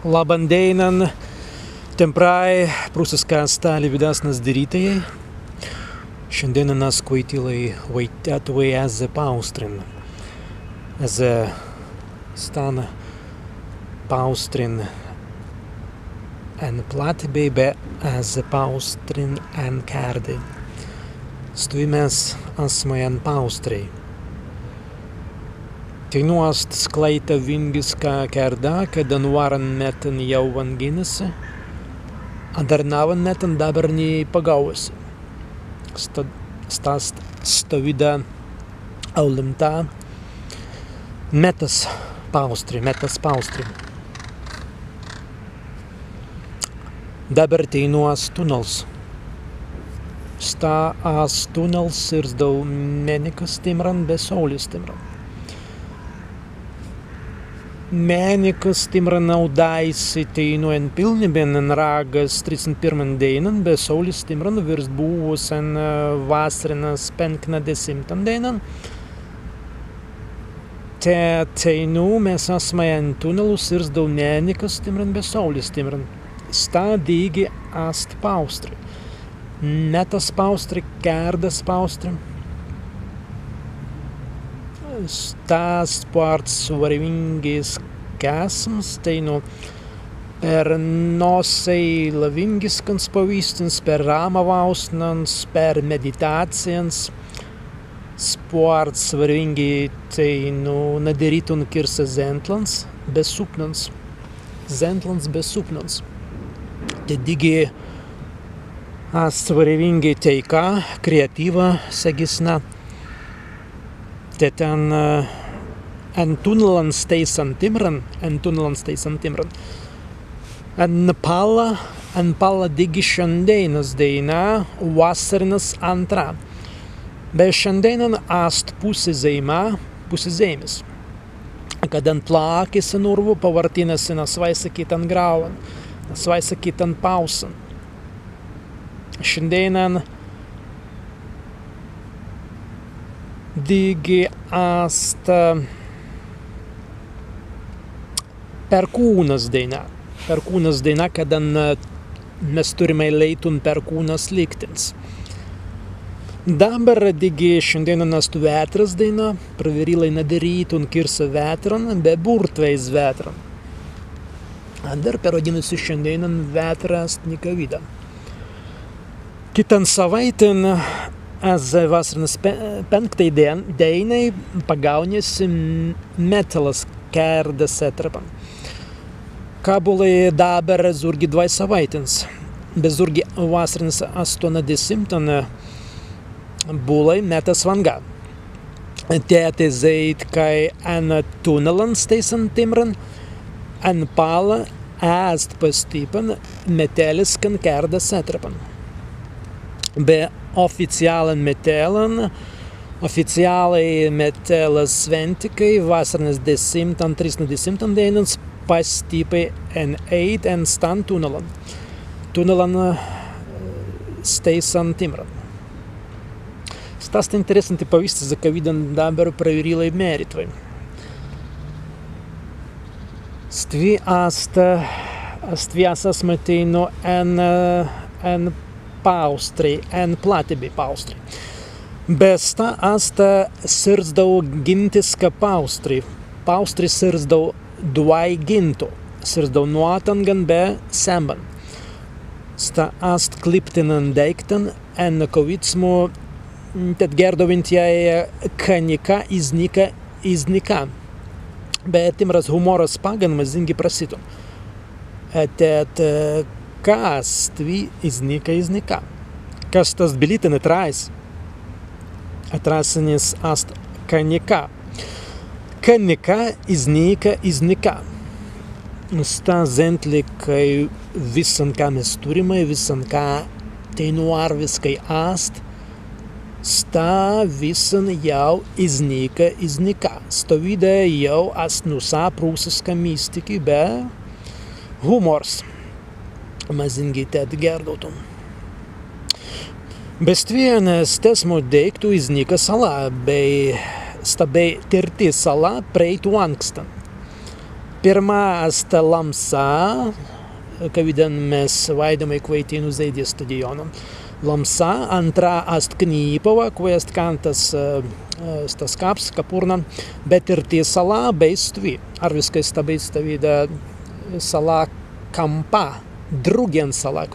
Labandeinan, temprai, prusiska stali vidasnas diritejai. Šiandien nas kvaitilai vaitetuvai eze paustrin. Eze stana paustrin en platibei be eze paustrin en kerdei. Stuimes asmai en paustrei. Teinuost sklaita vingiska kerda, kadan varan metan jau vanginasi, adarnavan metan dabarni pagausi. Stast stovida aulimta metas paustri. Dabar teinuos tunels. Sta as tunels sirzdau menikas timran be saulis timran. Menikas timran naudaisi teinu en pilnibin en ragas 31 deinan, be saulis timran virst buvus en vasarinas 50 deinan. Te teinu mes asmai en tunelus sirzdau menikas timran be saulis timran. Sta digi ast paustri. Metas paustri, kerdas paustri. Stas parts varvingis kasms, teinu per nosei lavingiskans pavystins, per ramavausnans, per meditacijas. Sports varvingi teinu nadarytun kirsa zentlans, besupnans. Zentlans besupnans. Te digi svarvingi teika, kreatyva, sagisna. Te ten en tunelans teisan timran. En pala digi šiandienas deina, vasarinas antra. Be šiandienan ast pusė zaimis. Kad ant lakis en urvu pavartinasi nasvaisakyt ant grauan, nasvaisakyt ant pausan. Šiandienan digi ast perkūnas daina, kadan mes turime leitun perkūnas liktins. Dabar digi šiandienan ast vetras daina, pravirilai nadarytun kirsa vetran, be burtveis vetran. Dar perodinusi šiandienan vetras nikavida. Kitan savaitin vasarinas 5 deinai pagaunėsi metalas kerdas etrapan. Kabulai dabar zurgi 2 savaitins. Be zurgi vasarinas 80 bulai metas vanga. Tėte zait kai en tunelans teisan timran, en pala ast pastypan metelis kan kerdas etrapan. Be oficialan metelan, oficialai metelas sventikai, vasarinas 10 dienas pastypai en eit en stan tunelan. Tunelan steisan timran. Stasta interesanti pavyzdys, za kavidan dabar pravirилai meritvai. Stvi asas mateino en paustri, en platibei paustri. Besta asta sirzdau gintiska paustri. Paustri sirzdau 2 ginto. Sirzdau nuotangan be semban. Sta ast kliptinan deiktan en kovitsmu tet gerdovint jai kanika iznika. Bet timras humoras paganmas zingi prasitum. Tet kas tvi iznika. Kas tas bilitin atrais? Atrasinis ast kanika. Kanika iznika. Sta zentli, kai visan ką mes turime, visan ką teinuar viskai ast, sta visan jau iznika. Stovida jau ast nusa prūsiska mystiki be humors. Mazingi tet gerdautum. Bestvienas tesmo deiktų iznika sala, bei stabai tirti sala preitu ankstan. Pirma asta Lamsa, kavidan mes vaidamai kvaitinu zaidė stadionom. Lamsa, antra ast Knypova, kvest kantas stas kaps, kapurnan, bet tirti sala bei stvi. Ar viskai stabai stavida sala Kampa, Drugen sala,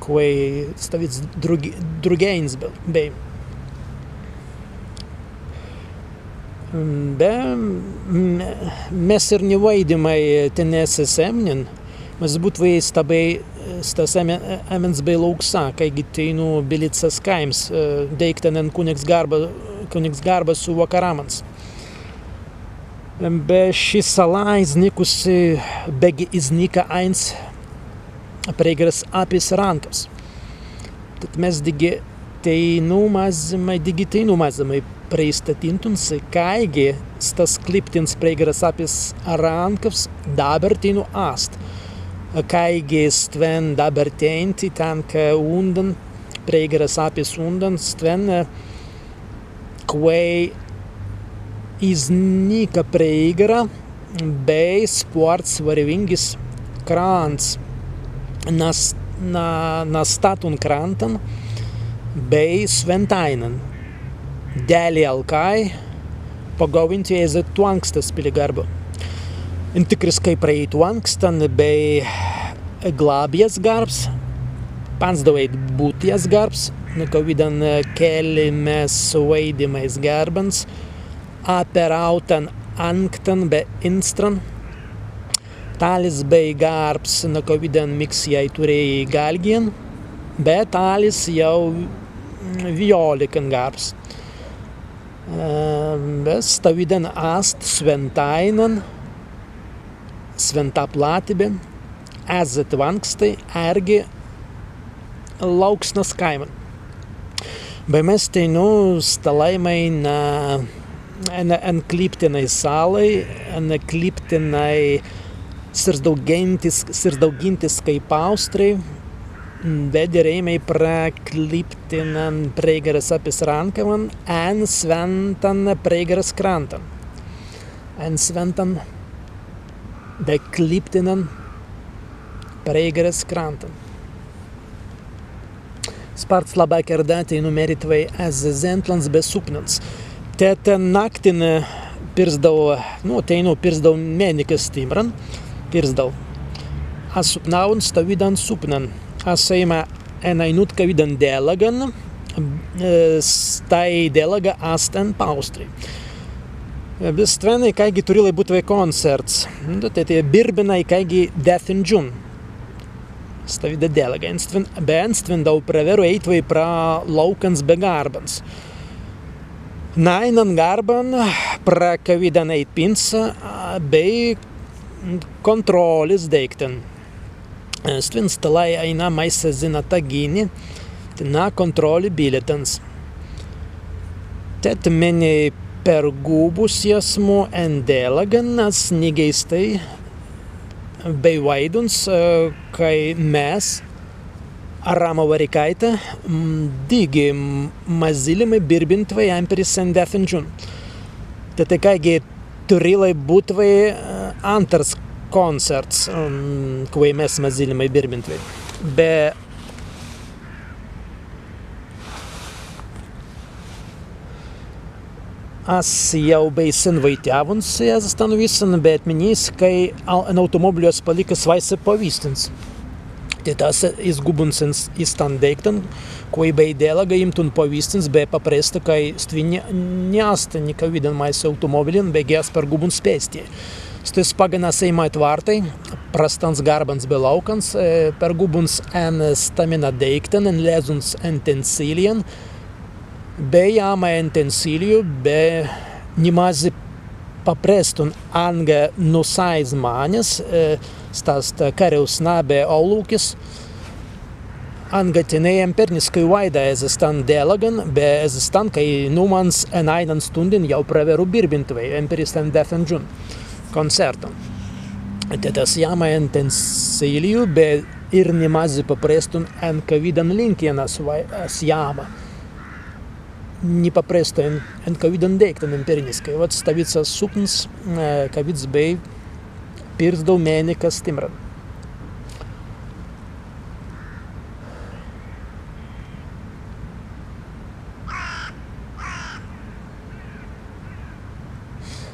kvai stavids Drugeins bei. Be mes ir nevaidimai ten SSM-nin, mes būtvai stabai stas emens bei lauksa, kaigi teinu Bilicas kaims, deiktanen Kunigsgarba su vakaramans. Be ši sala iznikusi, begi iznika eins preigras apis rankavs. Tad mes digi teinu mazimai preistatintuns, kaigi stas kliptins preigras apis rankavs dabar teinu ast. Kaigi stven dabar teinti tanka undan, preigras apis undan, stven kvei iznika preigra bei sports varivingis krants na statun krantan bei Sventainen. Dēļi alkai pagauvinti eizet tuankstas piligarba. Intikris kai praeitu ankstan bei glabies garbs, pansdavait būties garbs, nekavidan kelimes vaidimais garbans, aperautan anktan be instran, talis bei garbs nekavidan miksijai turėjai galgien, bet talis jau violikan garbs. Stavidan ast Sventainen, Sventaplatibė, ezet vankstai, ergi lauksnas kaiman. Bei mes teinu stalaimai en kliptinai salai, en kliptinai sirdaugintis kaip austrai, vedėreimai prakliptinan preigaras apis rankavan, en sventan preigaras krantan. En sventan bekliptinan preigaras krantan. Sparts labai kerdātei numeritvai zentlans besupnans. Tētā naktin pirzdau mēnikas timran, pirzdau. Asupnaun stavidan supnan. Asaima enainut kavidan delagan, stai delaga astan paustri. Bestveni kaigi turilai būtvai koncerts. Tētie birbinai kaigi Death in June. Stavida delaga. Enstven dau praveru eitvai pra laukans begarbans. Nainan garban pra kavidan eitpinsa bei kontrolis deikten. Stven stalai aina maisa zinata gini, na kontroli biletans. Tēt meni per gūbus jasmu endelagan, nas nigeistai bei vaiduns, kai mes Arama varikaita digi mazilimai birbintvai amperis en Death in June. Tēt kaigi turilai būtvai antars koncerts, kvai mes mazilimai birbintvai. Be as jau bei sen vaitiavuns ėzastan visan, bet minys, kai an automobilios palikas vaisa pavystins. Tai tas izgubunsins įstan deiktan, kvai bei delaga imtun pavystins, be papresta, kai stvini neasta nikavidan maisa automobilin, be gės per gubuns pėstie. Stis paganas eima atvartai, prastans garbans be laukans, per gubuns en stamina deiktan, en lezuns en tensilian, be jama en tensiliju, be nimazi paprestun anga nusaiz manis, stas kariaus nabe aulūkis, anga tinējam pernis, kai vaida ezastan delagan, be ezastan, kai numans en ainan stundin jau praveru birbintvai, emperis en Death in June koncertam. Tētas jama en tensiliju, be ir nimazi paprestun en kavidan linkienas jama. непопресто en kavidan deiktan empiriniskai. Vat stavicas supns, kavids bei pirzdau mēnikas timran.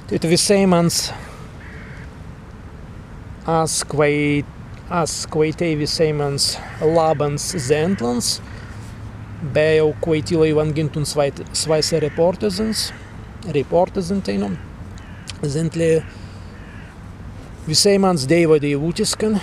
Tad viseimans askvaitei viseimans labans zentlans, bejau kvaitilai vangintun svaise reportezenteinum, zentlė viseimans deiva deivutiskan,